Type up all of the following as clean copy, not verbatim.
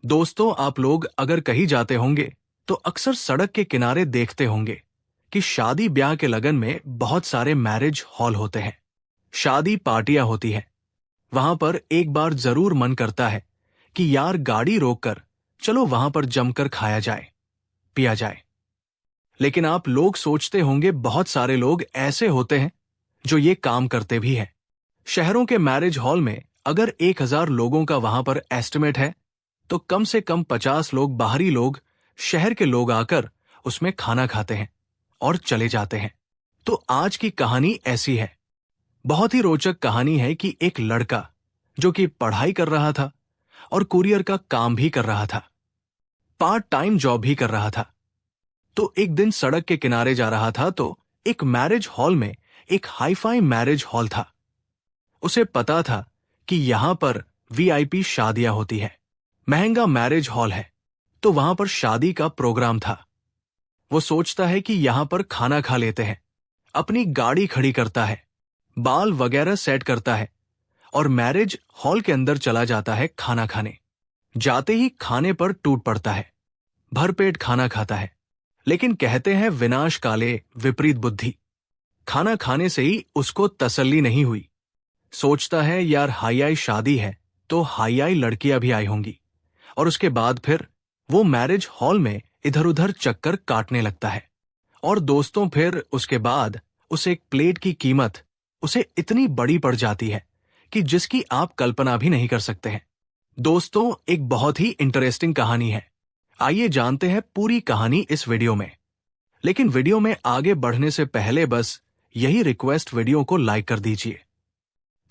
दोस्तों, आप लोग अगर कहीं जाते होंगे तो अक्सर सड़क के किनारे देखते होंगे कि शादी ब्याह के लगन में बहुत सारे मैरिज हॉल होते हैं। शादी पार्टियां होती हैं। वहां पर एक बार जरूर मन करता है कि यार गाड़ी रोककर चलो वहां पर जमकर खाया जाए, पिया जाए। लेकिन आप लोग सोचते होंगे बहुत सारे लोग ऐसे होते हैं जो ये काम करते भी हैं। शहरों के मैरिज हॉल में अगर 1000 लोगों का वहां पर एस्टिमेट है तो कम से कम 50 लोग बाहरी लोग, शहर के लोग आकर उसमें खाना खाते हैं और चले जाते हैं। तो आज की कहानी ऐसी है। बहुत ही रोचक कहानी है कि एक लड़का जो कि पढ़ाई कर रहा था और कुरियर का काम भी कर रहा था, पार्ट टाइम जॉब भी कर रहा था। तो एक दिन सड़क के किनारे जा रहा था तो एक मैरिज हॉल में एक हाईफाई मैरिज हॉल था। उसे पता था कि यहां पर वीआईपी शादियां होती है, महंगा मैरिज हॉल है, तो वहां पर शादी का प्रोग्राम था। वो सोचता है कि यहां पर खाना खा लेते हैं, अपनी गाड़ी खड़ी करता है, बाल वगैरह सेट करता है और मैरिज हॉल के अंदर चला जाता है खाना खाने। जाते ही खाने पर टूट पड़ता है, भरपेट खाना खाता है। लेकिन कहते हैं विनाश काले विपरीत बुद्धि। खाना खाने से ही उसको तसल्ली नहीं हुई। सोचता है यार हाई शादी है तो हाई लड़कियां भी आई होंगी। और उसके बाद फिर वो मैरिज हॉल में इधर उधर चक्कर काटने लगता है। और दोस्तों, फिर उसके बाद उस एक प्लेट की कीमत उसे इतनी बड़ी पड़ जाती है कि जिसकी आप कल्पना भी नहीं कर सकते हैं। दोस्तों, एक बहुत ही इंटरेस्टिंग कहानी है। आइए जानते हैं पूरी कहानी इस वीडियो में। लेकिन वीडियो में आगे बढ़ने से पहले बस यही रिक्वेस्ट, वीडियो को लाइक कर दीजिए,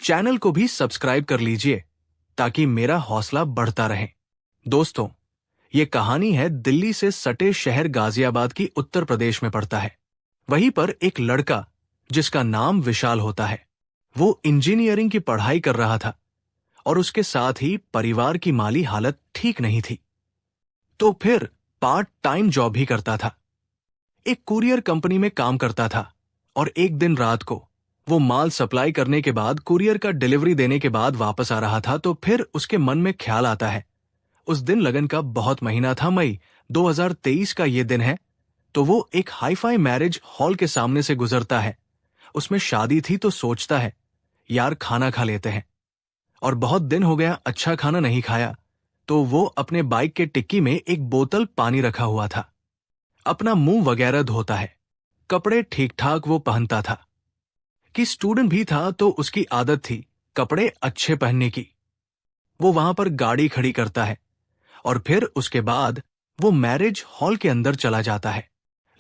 चैनल को भी सब्सक्राइब कर लीजिए ताकि मेरा हौसला बढ़ता रहे। दोस्तों, ये कहानी है दिल्ली से सटे शहर गाजियाबाद की, उत्तर प्रदेश में पड़ता है। वहीं पर एक लड़का जिसका नाम विशाल होता है, वो इंजीनियरिंग की पढ़ाई कर रहा था और उसके साथ ही परिवार की माली हालत ठीक नहीं थी। तो फिर पार्ट टाइम जॉब भी करता था, एक कुरियर कंपनी में काम करता था। और एक दिन रात को वो माल सप्लाई करने के बाद, कुरियर का डिलीवरी देने के बाद वापस आ रहा था तो फिर उसके मन में ख्याल आता है, उस दिन लगन का बहुत महीना था, मई 2023 का ये दिन है। तो वो एक हाईफाई मैरिज हॉल के सामने से गुजरता है। उसमें शादी थी तो सोचता है यार खाना खा लेते हैं। और बहुत दिन हो गया अच्छा खाना नहीं खाया। तो वो अपने बाइक के डिक्की में एक बोतल पानी रखा हुआ था, अपना मुंह वगैरह धोता है। कपड़े ठीक ठाक वो पहनता था कि स्टूडेंट भी था तो उसकी आदत थी कपड़े अच्छे पहनने की। वो वहां पर गाड़ी खड़ी करता है और फिर उसके बाद वो मैरिज हॉल के अंदर चला जाता है।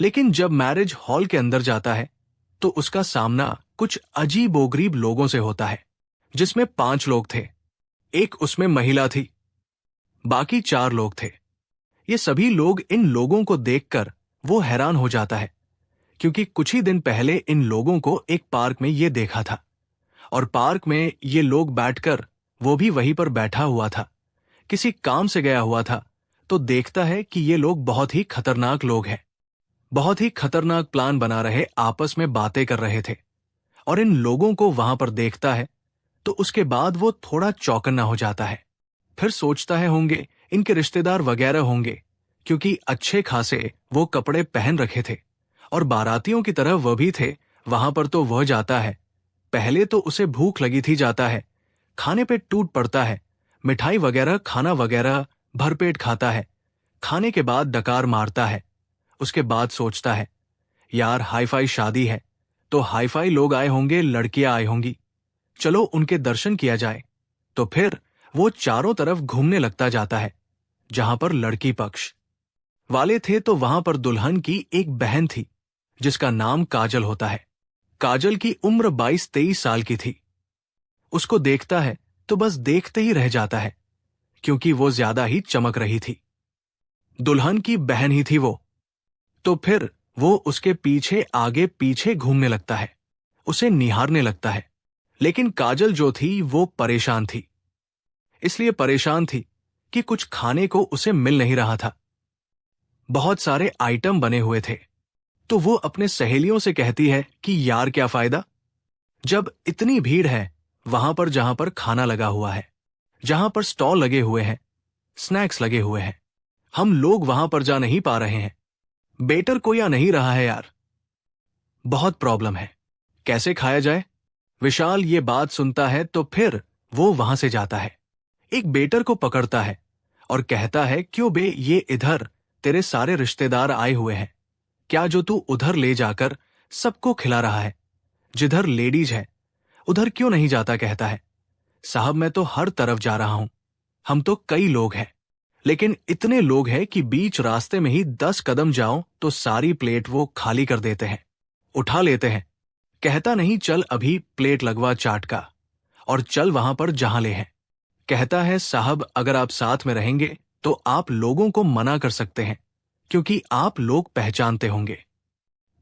लेकिन जब मैरिज हॉल के अंदर जाता है तो उसका सामना कुछ अजीबोगरीब लोगों से होता है, जिसमें 5 लोग थे, एक उसमें महिला थी, बाकी 4 लोग थे। ये सभी लोग, इन लोगों को देखकर वो हैरान हो जाता है क्योंकि कुछ ही दिन पहले इन लोगों को एक पार्क में ये देखा था और पार्क में ये लोग बैठकर, वो भी वहीं पर बैठा हुआ था, किसी काम से गया हुआ था। तो देखता है कि ये लोग बहुत ही खतरनाक लोग हैं, बहुत ही खतरनाक प्लान बना रहे, आपस में बातें कर रहे थे। और इन लोगों को वहां पर देखता है तो उसके बाद वो थोड़ा चौकन्ना हो जाता है। फिर सोचता है होंगे इनके रिश्तेदार वगैरह होंगे, क्योंकि अच्छे खासे वो कपड़े पहन रखे थे और बारातियों की तरह वह भी थे। वहां पर तो वह जाता है, पहले तो उसे भूख लगी थी, जाता है, खाने पे टूट पड़ता है, मिठाई वगैरह, खाना वगैरह भरपेट खाता है। खाने के बाद डकार मारता है। उसके बाद सोचता है यार हाईफाई शादी है तो हाईफाई लोग आए होंगे, लड़कियां आई होंगी, चलो उनके दर्शन किया जाए। तो फिर वो चारों तरफ घूमने लगता जाता है। जहां पर लड़की पक्ष वाले थे तो वहां पर दुल्हन की एक बहन थी जिसका नाम काजल होता है। काजल की उम्र 22-23 साल की थी। उसको देखता है तो बस देखते ही रह जाता है क्योंकि वो ज्यादा ही चमक रही थी। दुल्हन की बहन ही थी वो। तो फिर वो उसके पीछे आगे पीछे घूमने लगता है, उसे निहारने लगता है। लेकिन काजल जो थी वो परेशान थी। इसलिए परेशान थी कि कुछ खाने को उसे मिल नहीं रहा था। बहुत सारे आइटम बने हुए थे। तो वो अपने सहेलियों से कहती है कि यार क्या फायदा, जब इतनी भीड़ है वहां पर, जहां पर खाना लगा हुआ है, जहां पर स्टॉल लगे हुए हैं, स्नैक्स लगे हुए हैं। हम लोग वहां पर जा नहीं पा रहे हैं। बेटर कोई आ नहीं रहा है यार। बहुत प्रॉब्लम है, कैसे खाया जाए? विशाल ये बात सुनता है तो फिर वो वहां से जाता है, एक बेटर को पकड़ता है और कहता है, क्यों बे, ये इधर तेरे सारे रिश्तेदार आए हुए हैं, क्या जो तू उधर ले जाकर सबको खिला रहा है? जिधर लेडीज है उधर क्यों नहीं जाता? कहता है, साहब मैं तो हर तरफ जा रहा हूं, हम तो कई लोग हैं, लेकिन इतने लोग हैं कि बीच रास्ते में ही 10 कदम जाओ तो सारी प्लेट वो खाली कर देते हैं, उठा लेते हैं। कहता नहीं, चल अभी प्लेट लगवा चाट का और चल वहां पर जहां ले हैं। कहता है, साहब अगर आप साथ में रहेंगे तो आप लोगों को मना कर सकते हैं, क्योंकि आप लोग पहचानते होंगे।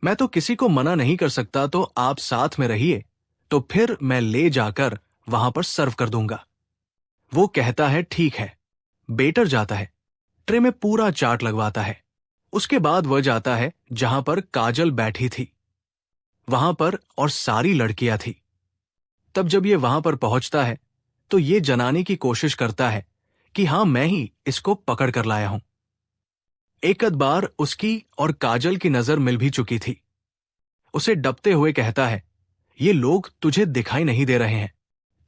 मैं तो किसी को मना नहीं कर सकता, तो आप साथ में रहिए, तो फिर मैं ले जाकर वहां पर सर्व कर दूंगा। वो कहता है, ठीक है। बेटर जाता है, ट्रे में पूरा चाट लगवाता है। उसके बाद वह जाता है जहां पर काजल बैठी थी, वहां पर और सारी लड़कियां थी। तब जब ये वहां पर पहुंचता है तो ये जनाने की कोशिश करता है कि हां, मैं ही इसको पकड़ कर लाया हूं। एक आध बार उसकी और काजल की नजर मिल भी चुकी थी। उसे डपते हुए कहता है, ये लोग तुझे दिखाई नहीं दे रहे हैं?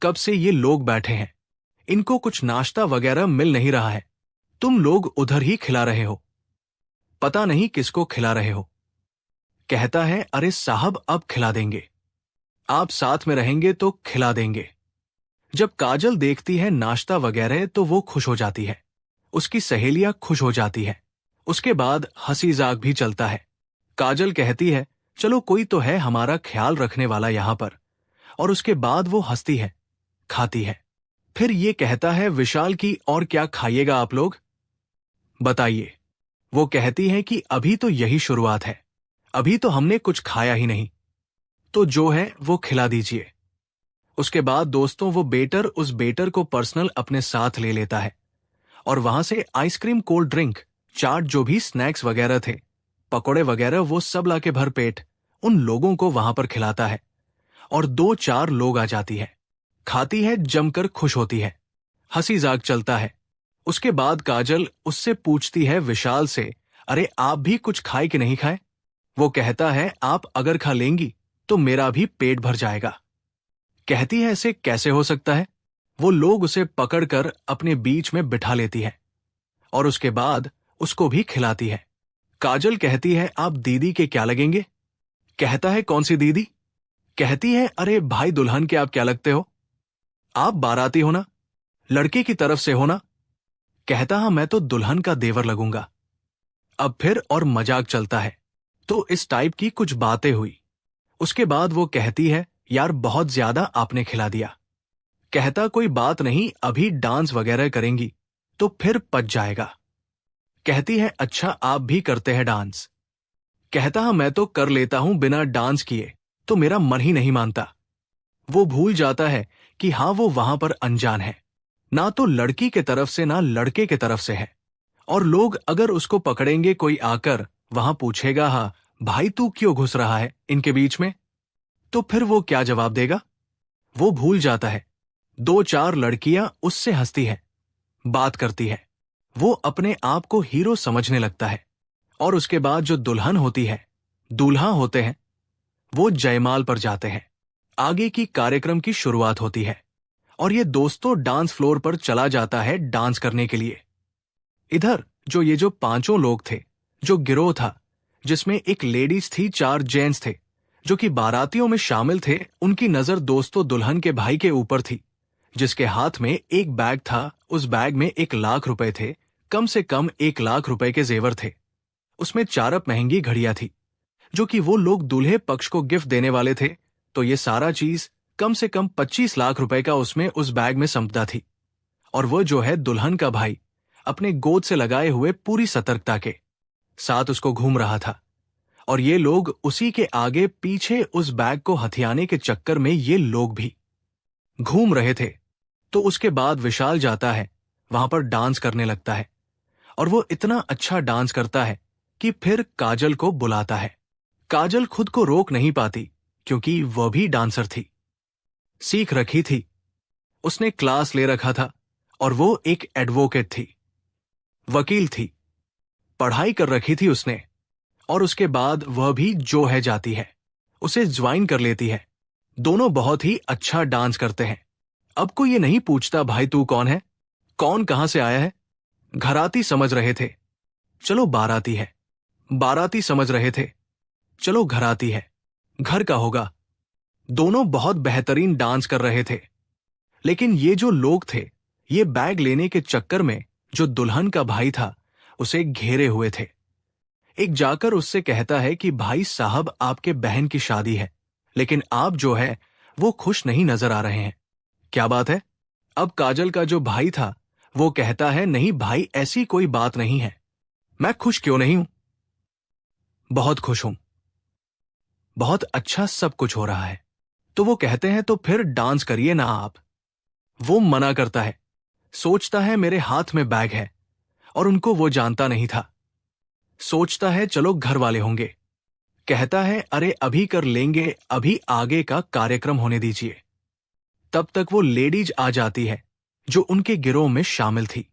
कब से ये लोग बैठे हैं, इनको कुछ नाश्ता वगैरह मिल नहीं रहा है, तुम लोग उधर ही खिला रहे हो, पता नहीं किसको खिला रहे हो। कहता है, अरे साहब अब खिला देंगे, आप साथ में रहेंगे तो खिला देंगे। जब काजल देखती है नाश्ता वगैरह तो वो खुश हो जाती है, उसकी सहेलियां खुश हो जाती है। उसके बाद हंसी जाक भी चलता है। काजल कहती है, चलो कोई तो है हमारा ख्याल रखने वाला यहां पर, और उसके बाद वो हंसती है, खाती है। फिर ये कहता है, विशाल की और क्या खाइएगा आप लोग, बताइए। वो कहती है कि अभी तो यही शुरुआत है, अभी तो हमने कुछ खाया ही नहीं, तो जो है वो खिला दीजिए। उसके बाद दोस्तों वो बेटर उस बेटर को पर्सनल अपने साथ ले लेता है और वहां से आइसक्रीम, कोल्ड ड्रिंक, चाट, जो भी स्नैक्स वगैरह थे, पकोड़े वगैरह, वो सब लाके भर पेट उन लोगों को वहां पर खिलाता है। और 2-4 लोग आ जाती है, खाती है, जमकर खुश होती है, हंसी जाग चलता है। उसके बाद काजल उससे पूछती है विशाल से, अरे आप भी कुछ खाए कि नहीं खाए? वो कहता है, आप अगर खा लेंगी तो मेरा भी पेट भर जाएगा। कहती है, ऐसे कैसे हो सकता है? वो लोग उसे पकड़कर अपने बीच में बिठा लेती है और उसके बाद उसको भी खिलाती है। काजल कहती है, आप दीदी के क्या लगेंगे? कहता है, कौन सी दीदी? कहती है, अरे भाई दुल्हन के आप क्या लगते हो? आप बाराती हो ना, लड़के की तरफ से हो ना? कहता, हाँ मैं तो दुल्हन का देवर लगूंगा। अब फिर और मजाक चलता है। तो इस टाइप की कुछ बातें हुई। उसके बाद वो कहती है, यार बहुत ज्यादा आपने खिला दिया। कहता, कोई बात नहीं, अभी डांस वगैरह करेंगी तो फिर पच जाएगा। कहती है, अच्छा आप भी करते हैं डांस? कहता, हाँ मैं तो कर लेता हूं, बिना डांस किए तो मेरा मन ही नहीं मानता। वो भूल जाता है कि हाँ वो वहां पर अनजान है, ना तो लड़की के तरफ से ना लड़के के तरफ से है, और लोग अगर उसको पकड़ेंगे, कोई आकर वहां पूछेगा, हाँ भाई तू क्यों घुस रहा है इनके बीच में, तो फिर वो क्या जवाब देगा? वो भूल जाता है। 2-4 लड़कियां उससे हंसती है, बात करती है, वो अपने आप को हीरो समझने लगता है। और उसके बाद जो दुल्हन होती है, दूल्हा होते हैं, वो जयमाल पर जाते हैं। आगे की कार्यक्रम की शुरुआत होती है और ये दोस्तों डांस फ्लोर पर चला जाता है डांस करने के लिए। इधर ये जो 5 लोग थे, जो गिरोह था, जिसमें एक लेडीज थी, 4 जेंट्स थे जो कि बारातियों में शामिल थे, उनकी नजर दोस्तों दुल्हन के भाई के ऊपर थी, जिसके हाथ में एक बैग था। उस बैग में 1 लाख रुपए थे, कम से कम 1 लाख रुपए के जेवर थे। उसमें 4 महंगी घड़ियां थी जो कि वो लोग दूल्हे पक्ष को गिफ्ट देने वाले थे। तो ये सारा चीज कम से कम 25 लाख रुपए का उसमें उस बैग में संपदा थी। और वो जो है दुल्हन का भाई अपने गोद से लगाए हुए पूरी सतर्कता के साथ उसको घूम रहा था, और ये लोग उसी के आगे पीछे उस बैग को हथियाने के चक्कर में ये लोग भी घूम रहे थे। तो उसके बाद विशाल जाता है, वहां पर डांस करने लगता है, और वो इतना अच्छा डांस करता है कि फिर काजल को बुलाता है। काजल खुद को रोक नहीं पाती, क्योंकि वह भी डांसर थी, सीख रखी थी, उसने क्लास ले रखा था, और वो एक एडवोकेट थी। वकील थी, पढ़ाई कर रखी थी उसने, और उसके बाद वह भी जो है जाती है, उसे ज्वाइन कर लेती है। दोनों बहुत ही अच्छा डांस करते हैं। अब कोई ये नहीं पूछता भाई तू कौन है, कौन कहां से आया है। घराती समझ रहे थे, चलो बाराती है। बाराती समझ रहे थे, चलो घराती है, घर का होगा। दोनों बहुत बेहतरीन डांस कर रहे थे। लेकिन ये जो लोग थे, ये बैग लेने के चक्कर में जो दुल्हन का भाई था उसे घेरे हुए थे। एक जाकर उससे कहता है कि भाई साहब आपके बहन की शादी है, लेकिन आप जो है वो खुश नहीं नजर आ रहे हैं। क्या बात है? अब काजल का जो भाई था वो कहता है नहीं भाई ऐसी कोई बात नहीं है, मैं खुश क्यों नहीं हूं, बहुत खुश हूं, बहुत अच्छा सब कुछ हो रहा है। तो वो कहते हैं तो फिर डांस करिए ना आप। वो मना करता है, सोचता है मेरे हाथ में बैग है, और उनको वो जानता नहीं था। सोचता है चलो घर वाले होंगे। कहता है अरे अभी कर लेंगे, अभी आगे का कार्यक्रम होने दीजिए। तब तक वो लेडीज आ जाती है जो उनके गिरोह में शामिल थी।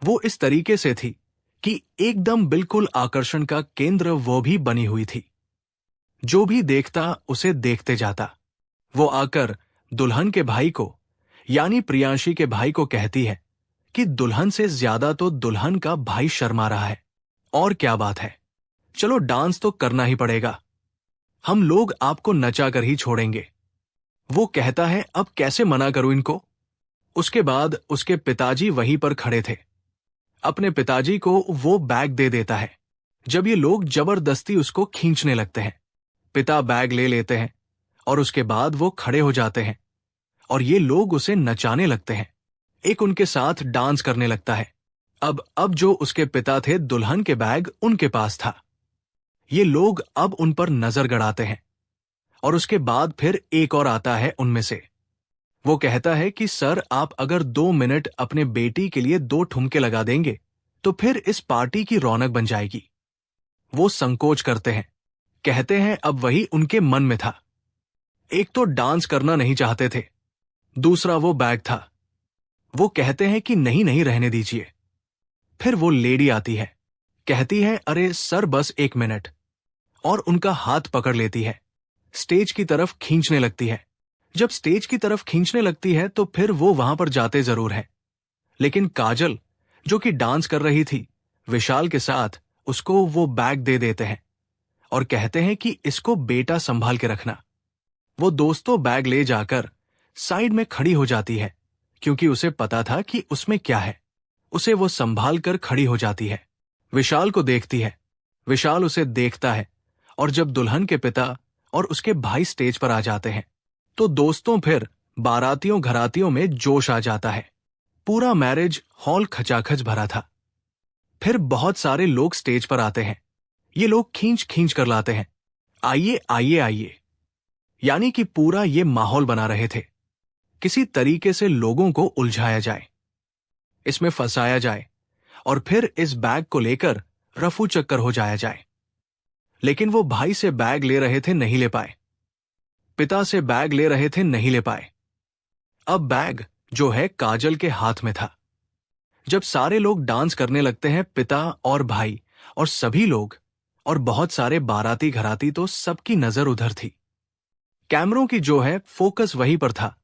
वो इस तरीके से थी कि एकदम बिल्कुल आकर्षण का केंद्र वो भी बनी हुई थी। जो भी देखता उसे देखते जाता। वो आकर दुल्हन के भाई को, यानी प्रियांशी के भाई को कहती है कि दुल्हन से ज्यादा तो दुल्हन का भाई शर्मा रहा है। और क्या बात है, चलो डांस तो करना ही पड़ेगा, हम लोग आपको नचा कर ही छोड़ेंगे। वो कहता है अब कैसे मना करूं इनको। उसके बाद उसके पिताजी वहीं पर खड़े थे। अपने पिताजी को वो बैग दे देता है। जब ये लोग जबरदस्ती उसको खींचने लगते हैं, पिता बैग ले लेते हैं और उसके बाद वो खड़े हो जाते हैं और ये लोग उसे नचाने लगते हैं। एक उनके साथ डांस करने लगता है। अब जो उसके पिता थे, दुल्हन के बैग उनके पास था। ये लोग अब उन पर नजर गड़ाते हैं और उसके बाद फिर एक और आता है उनमें से। वो कहता है कि सर आप अगर 2 मिनट अपने बेटी के लिए 2 ठुमके लगा देंगे तो फिर इस पार्टी की रौनक बन जाएगी। वो संकोच करते हैं, कहते हैं अब वही उनके मन में था। एक तो डांस करना नहीं चाहते थे, दूसरा वो बैग था। वो कहते हैं कि नहीं नहीं रहने दीजिए। फिर वो लेडी आती है, कहती है अरे सर बस 1 मिनट, और उनका हाथ पकड़ लेती है, स्टेज की तरफ खींचने लगती है। जब स्टेज की तरफ खींचने लगती है तो फिर वो वहां पर जाते जरूर है, लेकिन काजल जो कि डांस कर रही थी, विशाल के साथ उसको वो बैग दे देते हैं और कहते हैं कि इसको बेटा संभाल के रखना। वो दोस्तों बैग ले जाकर साइड में खड़ी हो जाती है, क्योंकि उसे पता था कि उसमें क्या है। उसे वो संभाल कर खड़ी हो जाती है। विशाल को देखती है, विशाल उसे देखता है, और जब दुल्हन के पिता और उसके भाई स्टेज पर आ जाते हैं तो दोस्तों फिर बारातियों घरातियों में जोश आ जाता है। पूरा मैरिज हॉल खचाखच भरा था। फिर बहुत सारे लोग स्टेज पर आते हैं। ये लोग खींच खींच कर लाते हैं, आइए आइए आइए, यानी कि पूरा ये माहौल बना रहे थे। किसी तरीके से लोगों को उलझाया जाए, इसमें फंसाया जाए और फिर इस बैग को लेकर रफू चक्कर हो जाया जाए। लेकिन वो भाई से बैग ले रहे थे, नहीं ले पाए। पिता से बैग ले रहे थे, नहीं ले पाए। अब बैग जो है काजल के हाथ में था। जब सारे लोग डांस करने लगते हैं, पिता और भाई और सभी लोग और बहुत सारे बाराती घराती, तो सबकी नजर उधर थी। कैमरों की जो है फोकस वहीं पर था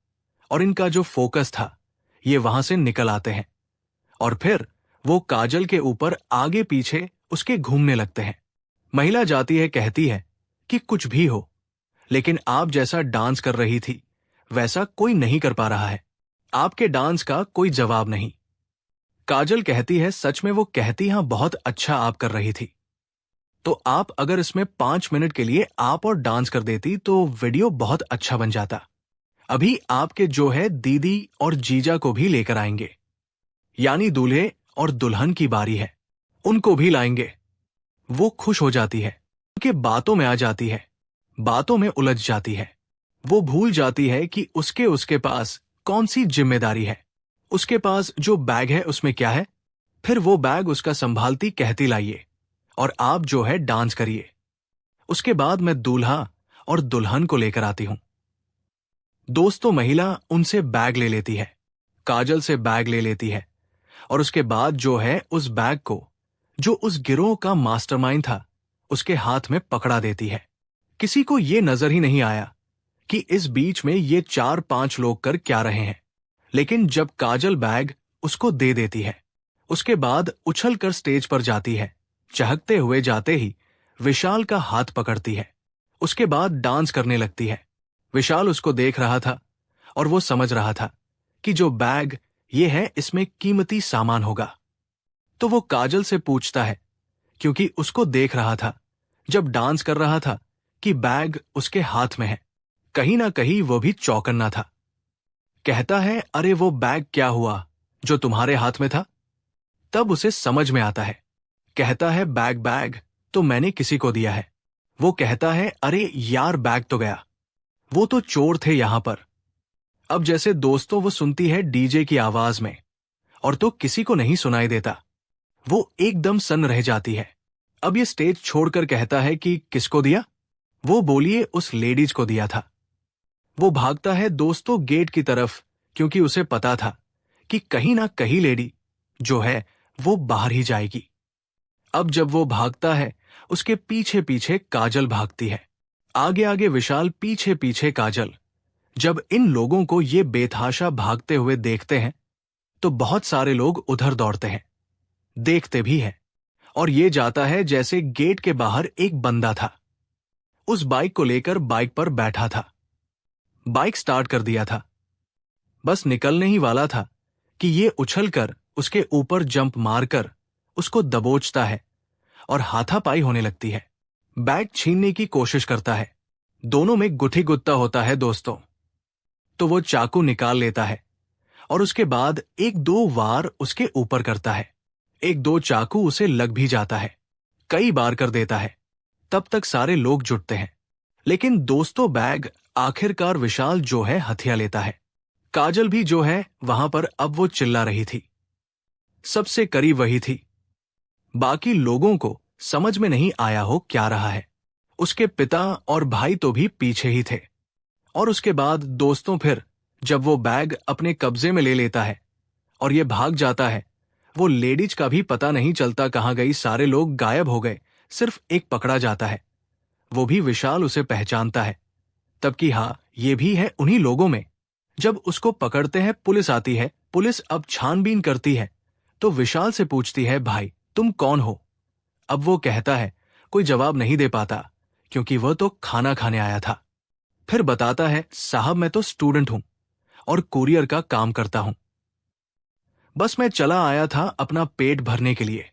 और इनका जो फोकस था ये वहां से निकल आते हैं और फिर वो काजल के ऊपर आगे पीछे उसके घूमने लगते हैं। महिला जाती है, कहती है कि कुछ भी हो, लेकिन आप जैसा डांस कर रही थी वैसा कोई नहीं कर पा रहा है, आपके डांस का कोई जवाब नहीं। काजल कहती है सच में, वो कहती हां बहुत अच्छा आप कर रही थी, तो आप अगर इसमें 5 मिनट के लिए आप और डांस कर देती तो वीडियो बहुत अच्छा बन जाता। अभी आपके जो है दीदी और जीजा को भी लेकर आएंगे, यानी दूल्हे और दुल्हन की बारी है, उनको भी लाएंगे। वो खुश हो जाती है, उनके बातों में आ जाती है, बातों में उलझ जाती है। वो भूल जाती है कि उसके पास कौन सी जिम्मेदारी है। उसके पास जो बैग है उसमें क्या है। फिर वो बैग उसका संभालती कहती लाइए और आप जो है डांस करिए। उसके बाद मैं दूल्हा और दुल्हन को लेकर आती हूं। दोस्तों महिला उनसे बैग ले लेती है, काजल से बैग ले लेती है और उसके बाद जो है उस बैग को, जो उस गिरोह का मास्टरमाइंड था, उसके हाथ में पकड़ा देती है। किसी को ये नजर ही नहीं आया कि इस बीच में ये 4-5 लोग कर क्या रहे हैं। लेकिन जब काजल बैग उसको दे देती है, उसके बाद उछल कर स्टेज पर जाती है। चहकते हुए जाते ही विशाल का हाथ पकड़ती है। उसके बाद डांस करने लगती है। विशाल उसको देख रहा था और वो समझ रहा था कि जो बैग ये है इसमें कीमती सामान होगा। तो वो काजल से पूछता है, क्योंकि उसको देख रहा था जब डांस कर रहा था कि बैग उसके हाथ में है। कहीं ना कहीं वो भी चौकन्ना था। कहता है, अरे वो बैग क्या हुआ जो तुम्हारे हाथ में था? तब उसे समझ में आता है। कहता है, बैग तो मैंने किसी को दिया है। वो कहता है, अरे यार बैग तो गया, वो तो चोर थे यहां पर। अब जैसे दोस्तों वो सुनती है डीजे की आवाज में, और तो किसी को नहीं सुनाई देता। वो एकदम सन्न रह जाती है। अब ये स्टेज छोड़कर कहता है कि किसको दिया? वो बोलिए उस लेडीज को दिया था। वो भागता है दोस्तों गेट की तरफ, क्योंकि उसे पता था कि कहीं ना कहीं लेडी जो है वो बाहर ही जाएगी। अब जब वो भागता है, उसके पीछे पीछे काजल भागती है। आगे आगे विशाल, पीछे पीछे काजल। जब इन लोगों को ये बेतहाशा भागते हुए देखते हैं तो बहुत सारे लोग उधर दौड़ते हैं, देखते भी हैं। और ये जाता है जैसे गेट के बाहर एक बंदा था, उस बाइक को लेकर बाइक पर बैठा था। बाइक स्टार्ट कर दिया था, बस निकलने ही वाला था कि ये उछलकर उसके ऊपर जंप मारकर उसको दबोचता है और हाथापाई होने लगती है। बैग छीनने की कोशिश करता है। दोनों में गुथी गुत्ता होता है दोस्तों। तो वो चाकू निकाल लेता है और उसके बाद 1-2 वार उसके ऊपर करता है। 1-2 चाकू उसे लग भी जाता है, कई बार कर देता है। तब तक सारे लोग जुटते हैं, लेकिन दोस्तों बैग आखिरकार विशाल जो है हथिया लेता है। काजल भी जो है वहां पर, अब वो चिल्ला रही थी। सबसे करीब वही थी। बाकी लोगों को समझ में नहीं आया हो क्या रहा है। उसके पिता और भाई तो भी पीछे ही थे। और उसके बाद दोस्तों फिर जब वो बैग अपने कब्जे में ले लेता है और ये भाग जाता है, वो लेडीज का भी पता नहीं चलता कहाँ गई। सारे लोग गायब हो गए, सिर्फ एक पकड़ा जाता है। वो भी विशाल उसे पहचानता है, तब कि हाँ ये भी है उन्हीं लोगों में। जब उसको पकड़ते हैं, पुलिस आती है। पुलिस अब छानबीन करती है तो विशाल से पूछती है, भाई तुम कौन हो? अब वो कहता है, कोई जवाब नहीं दे पाता क्योंकि वह तो खाना खाने आया था। फिर बताता है, साहब मैं तो स्टूडेंट हूं और कुरियर का काम करता हूं। बस मैं चला आया था अपना पेट भरने के लिए।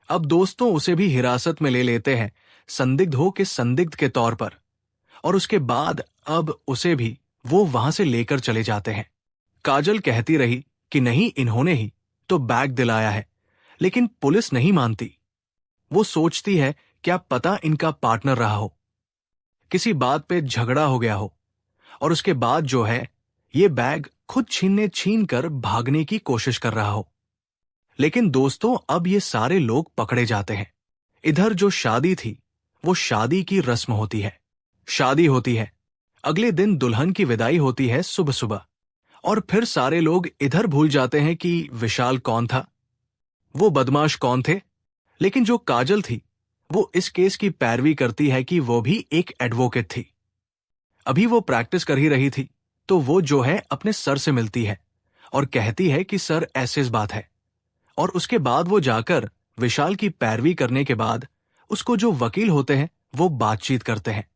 अब दोस्तों उसे भी हिरासत में ले लेते हैं, संदिग्ध के तौर पर। और उसके बाद अब उसे भी वो वहां से लेकर चले जाते हैं। काजल कहती रही कि नहीं, इन्होंने ही तो बैग दिलाया है, लेकिन पुलिस नहीं मानती। वो सोचती है क्या पता इनका पार्टनर रहा हो, किसी बात पे झगड़ा हो गया हो, और उसके बाद जो है ये बैग खुद छीन कर भागने की कोशिश कर रहा हो। लेकिन दोस्तों अब ये सारे लोग पकड़े जाते हैं। इधर जो शादी थी, वो शादी की रस्म होती है। शादी होती है, अगले दिन दुल्हन की विदाई होती है सुबह सुबह। और फिर सारे लोग इधर भूल जाते हैं कि विशाल कौन था, वो बदमाश कौन थे। लेकिन जो काजल थी, वो इस केस की पैरवी करती है कि वो भी एक एडवोकेट थी। अभी वो प्रैक्टिस कर ही रही थी, तो वो जो है अपने सर से मिलती है और कहती है कि सर ऐसे इस बात है। और उसके बाद वो जाकर विशाल की पैरवी करने के बाद उसको जो वकील होते हैं वो बातचीत करते हैं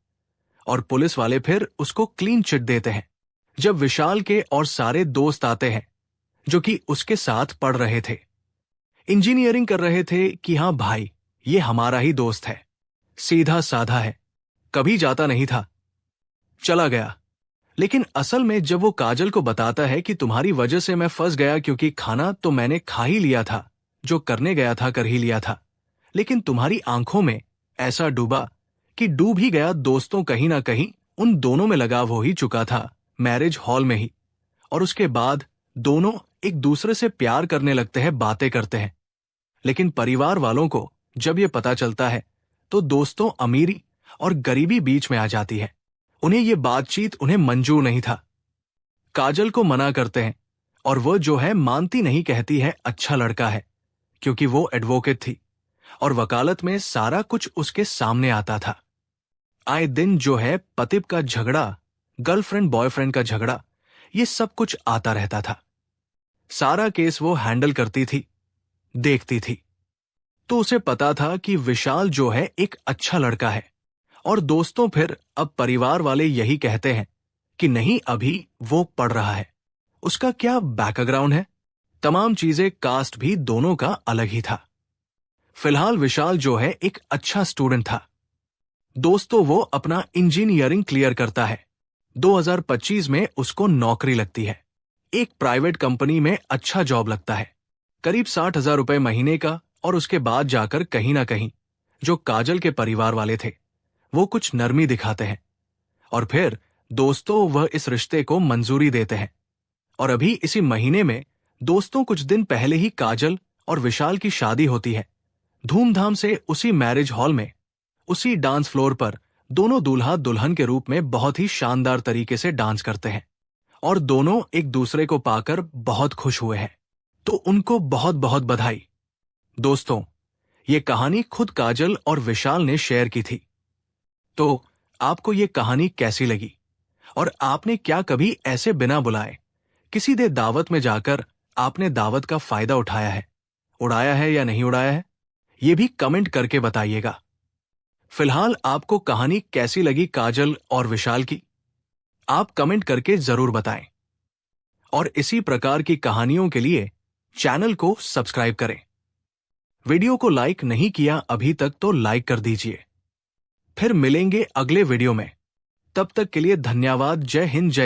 और पुलिस वाले फिर उसको क्लीन चिट देते हैं। जब विशाल के और सारे दोस्त आते हैं जो कि उसके साथ पढ़ रहे थे, इंजीनियरिंग कर रहे थे, कि हाँ भाई ये हमारा ही दोस्त है, सीधा साधा है, कभी जाता नहीं था, चला गया। लेकिन असल में जब वो काजल को बताता है कि तुम्हारी वजह से मैं फंस गया, क्योंकि खाना तो मैंने खा ही लिया था, जो करने गया था कर ही लिया था, लेकिन तुम्हारी आंखों में ऐसा डूबा कि डूब ही गया। दोस्तों कहीं ना कहीं उन दोनों में लगाव हो ही चुका था मैरिज हॉल में ही। और उसके बाद दोनों एक दूसरे से प्यार करने लगते हैं, बातें करते हैं। लेकिन परिवार वालों को जब ये पता चलता है तो दोस्तों अमीरी और गरीबी बीच में आ जाती है। उन्हें ये बातचीत उन्हें मंजूर नहीं था। काजल को मना करते हैं और वो जो है मानती नहीं, कहती है अच्छा लड़का है, क्योंकि वो एडवोकेट थी और वकालत में सारा कुछ उसके सामने आता था। आए दिन जो है पति का झगड़ा, गर्लफ्रेंड बॉयफ्रेंड का झगड़ा, ये सब कुछ आता रहता था। सारा केस वो हैंडल करती थी, देखती थी। तो उसे पता था कि विशाल जो है एक अच्छा लड़का है। और दोस्तों फिर अब परिवार वाले यही कहते हैं कि नहीं, अभी वो पढ़ रहा है, उसका क्या बैकग्राउंड है, तमाम चीजें, कास्ट भी दोनों का अलग ही था। फिलहाल विशाल जो है एक अच्छा स्टूडेंट था। दोस्तों वो अपना इंजीनियरिंग क्लियर करता है। 2025 में उसको नौकरी लगती है, एक प्राइवेट कंपनी में अच्छा जॉब लगता है, करीब 60,000 रुपए महीने का। और उसके बाद जाकर कहीं ना कहीं जो काजल के परिवार वाले थे वो कुछ नरमी दिखाते हैं और फिर दोस्तों वह इस रिश्ते को मंजूरी देते हैं। और अभी इसी महीने में दोस्तों कुछ दिन पहले ही काजल और विशाल की शादी होती है, धूमधाम से, उसी मैरिज हॉल में, उसी डांस फ्लोर पर। दोनों दूल्हा दुल्हन के रूप में बहुत ही शानदार तरीके से डांस करते हैं और दोनों एक दूसरे को पाकर बहुत खुश हुए हैं। तो उनको बहुत बहुत बधाई। दोस्तों ये कहानी खुद काजल और विशाल ने शेयर की थी। तो आपको ये कहानी कैसी लगी और आपने क्या कभी ऐसे बिना बुलाए किसी दे दावत में जाकर आपने दावत का फायदा उड़ाया है या नहीं उड़ाया है, ये भी कमेंट करके बताइएगा। फिलहाल आपको कहानी कैसी लगी काजल और विशाल की, आप कमेंट करके जरूर बताएं। और इसी प्रकार की कहानियों के लिए चैनल को सब्सक्राइब करें। वीडियो को लाइक नहीं किया अभी तक तो लाइक कर दीजिए। फिर मिलेंगे अगले वीडियो में, तब तक के लिए धन्यवाद। जय हिंद, जय